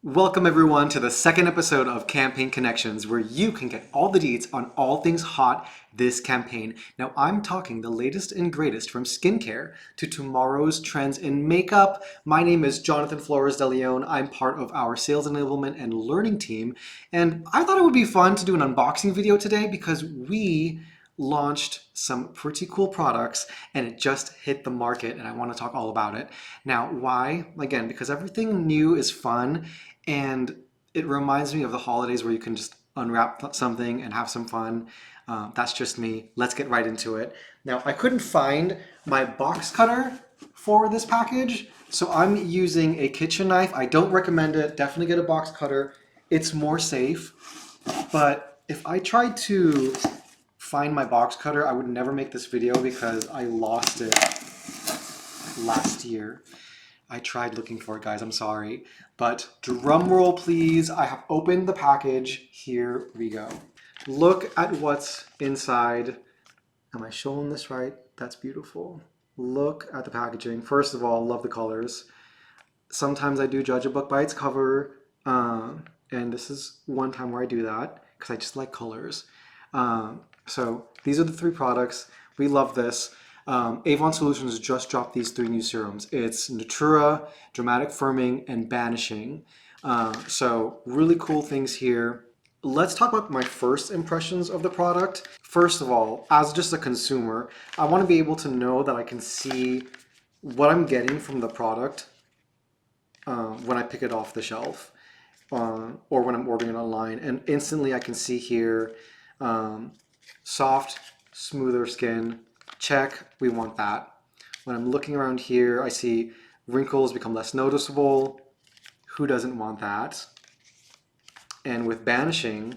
Welcome everyone to the second episode of Campaign Connections, where you can get all the deets on all things hot this campaign. Now I'm talking the latest and greatest from skincare to tomorrow's trends in makeup. My name is Jonathan Flores de Leon. I'm part of our sales enablement and learning team. And I thought it would be fun to do an unboxing video today because we launched some pretty cool products and it just hit the market and I want to talk all about it. Now, why? Again, because everything new is fun and it reminds me of the holidays where you can just unwrap something and have some fun. That's just me. Let's get right into it. Now, I couldn't find my box cutter for this package, so I'm using a kitchen knife. I don't recommend it. Definitely get a box cutter. It's more safe. But if I tried to find my box cutter, I would never make this video because I lost it last year. I tried looking for it, guys, I'm sorry. But drum roll, please. I have opened the package. Here we go. Look at what's inside. Am I showing this right? That's beautiful. Look at the packaging. First of all, love the colors. Sometimes I do judge a book by its cover, and this is one time where I do that because I just like colors. So these are the three products. We love this. Avon Solutions just dropped these three new serums. It's Natura, Dramatic Firming, and Banishing. So really cool things here. Let's talk about my first impressions of the product. First of all, as just a consumer, I want to be able to know that I can see what I'm getting from the product when I pick it off the shelf or when I'm ordering it online. And instantly I can see here soft, smoother skin. Check, we want that. When I'm looking around here, I see wrinkles become less noticeable. Who doesn't want that? And with Banishing,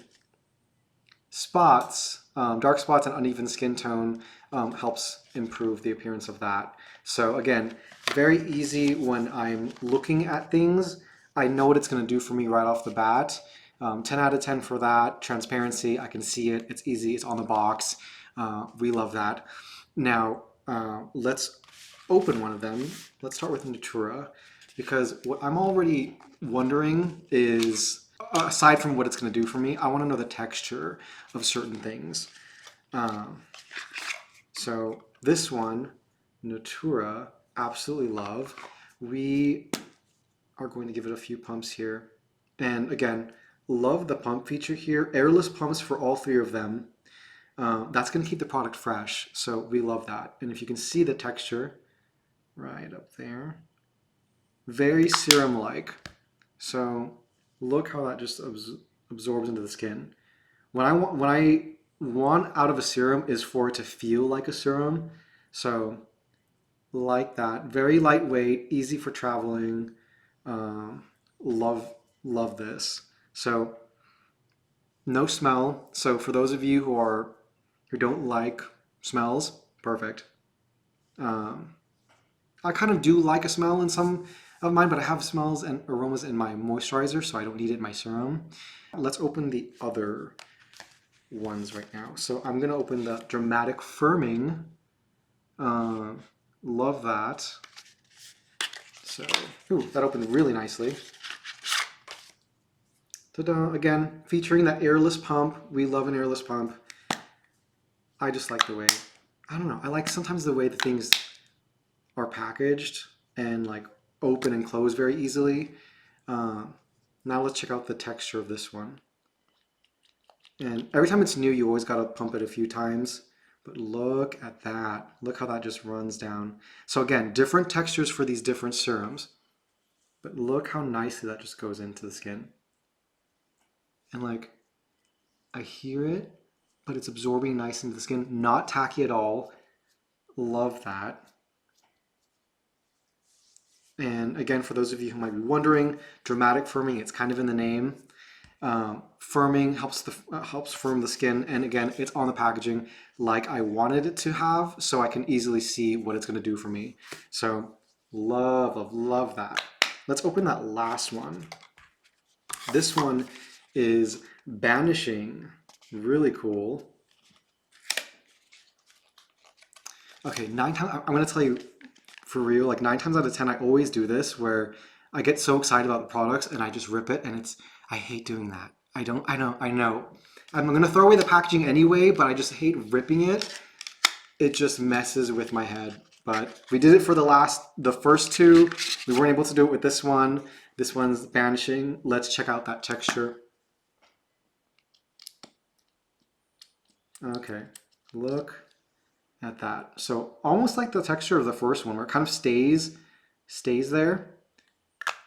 spots, dark spots and uneven skin tone helps improve the appearance of that. So again, very easy when I'm looking at things. I know what it's going to do for me right off the bat. 10 out of 10 for that. Transparency, I can see it. It's easy. It's on the box. We love that. Now, let's open one of them. Let's start with Natura, because what I'm already wondering is, aside from what it's going to do for me, I want to know the texture of certain things. So this one, Natura, absolutely love. We are going to give it a few pumps here. And again, love the pump feature here. Airless pumps for all three of them. That's going to keep the product fresh, so we love that. And if you can see the texture right up there, very serum-like. So look how that just absorbs into the skin. What I want out of a serum is for it to feel like a serum. So like that, very lightweight, easy for traveling. Love this. So no smell. So for those of you who don't like smells, perfect. I kind of do like a smell in some of mine, but I have smells and aromas in my moisturizer, so I don't need it in my serum. Let's open the other ones right now. So I'm gonna open the Dramatic Firming. Love that. So, ooh, that opened really nicely. Ta-da! Again, featuring that airless pump. We love an airless pump. I just like the way, I don't know, I like sometimes the way the things are packaged and like open and close very easily. Now let's check out the texture of this one. And every time it's new, you always gotta pump it a few times. But look at that. Look how that just runs down. So again, different textures for these different serums. But look how nicely that just goes into the skin. And like, I hear it, but it's absorbing nice into the skin, not tacky at all. Love that. And again, for those of you who might be wondering, Dramatic Firming, it's kind of in the name. Firming helps firm the skin, and again, it's on the packaging like I wanted it to have, so I can easily see what it's going to do for me. So love that. Let's open that last one. This one is Banishing. Really cool. Okay, I'm going to tell you for real, like 9 times out of 10, I always do this where I get so excited about the products and I just rip it, and I hate doing that. I know. I'm gonna throw away the packaging anyway, but I just hate ripping it. It just messes with my head. But we did it for the first two. We weren't able to do it with this one. This one's vanishing. Let's check out that texture. Okay, look at that. So almost like the texture of the first one, where it kind of stays there.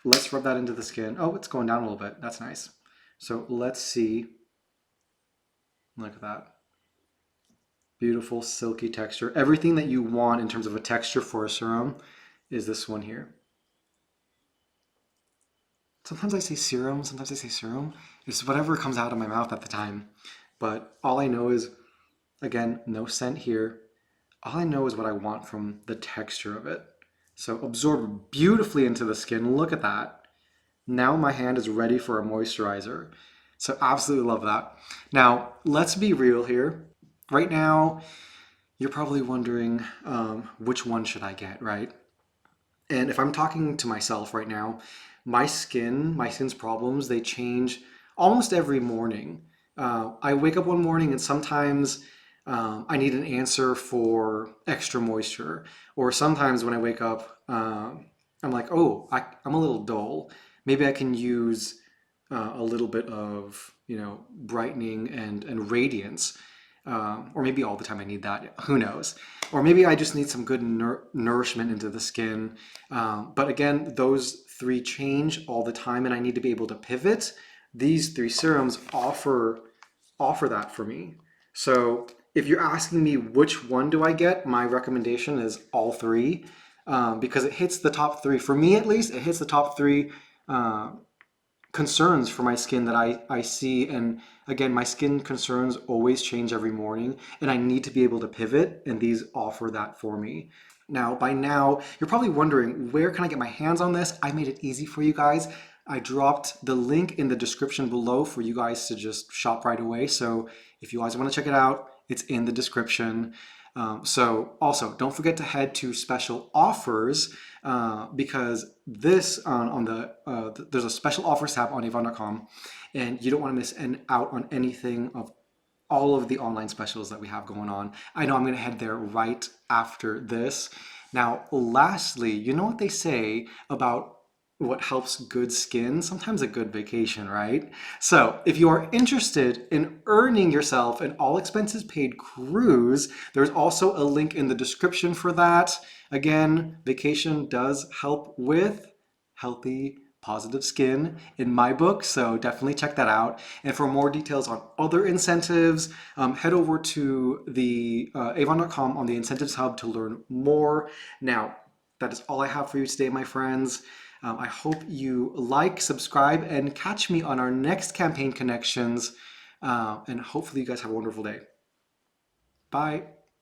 Let's rub that into the skin. Oh, it's going down a little bit. That's nice. So let's see. Look at that. Beautiful silky texture. Everything that you want in terms of a texture for a serum is this one here. Sometimes I say serum, sometimes I say serum. It's whatever comes out of my mouth at the time. But all I know is, again, no scent here. All I know is what I want from the texture of it. So absorb beautifully into the skin. Look at that. Now my hand is ready for a moisturizer. So absolutely love that. Now, let's be real here. Right now, you're probably wondering which one should I get, right? And if I'm talking to myself right now, my skin's problems, they change almost every morning. I wake up one morning and sometimes I need an answer for extra moisture. Or sometimes when I wake up, I'm like, oh, I'm a little dull. Maybe I can use a little bit of, brightening and radiance. Or maybe all the time I need that, who knows? Or maybe I just need some good nourishment into the skin. But again, those three change all the time and I need to be able to pivot. These three serums offer that for me. So if you're asking me which one do I get, my recommendation is all three, because it hits the top three. For me at least, it hits the top three concerns for my skin that I see. And again, my skin concerns always change every morning and I need to be able to pivot, and these offer that for me. Now, by now, you're probably wondering, where can I get my hands on this? I made it easy for you guys. I dropped the link in the description below for you guys to just shop right away. So if you guys want to check it out, it's in the description. So also, don't forget to head to special offers because this there's a special offers tab on Avon.com, and you don't want to miss out on anything of all of the online specials that we have going on. I know I'm going to head there right after this. Now, lastly, you know what they say about what helps good skin? Sometimes a good vacation, right? So if you are interested in earning yourself an all expenses paid cruise, there's also a link in the description for that. Again, vacation does help with healthy, positive skin in my book, so definitely check that out. And for more details on other incentives, head over to the Avon.com on the incentives hub to learn more. Now, that is all I have for you today, my friends. I hope you like, subscribe, and catch me on our next campaign connections. And hopefully you guys have a wonderful day. Bye.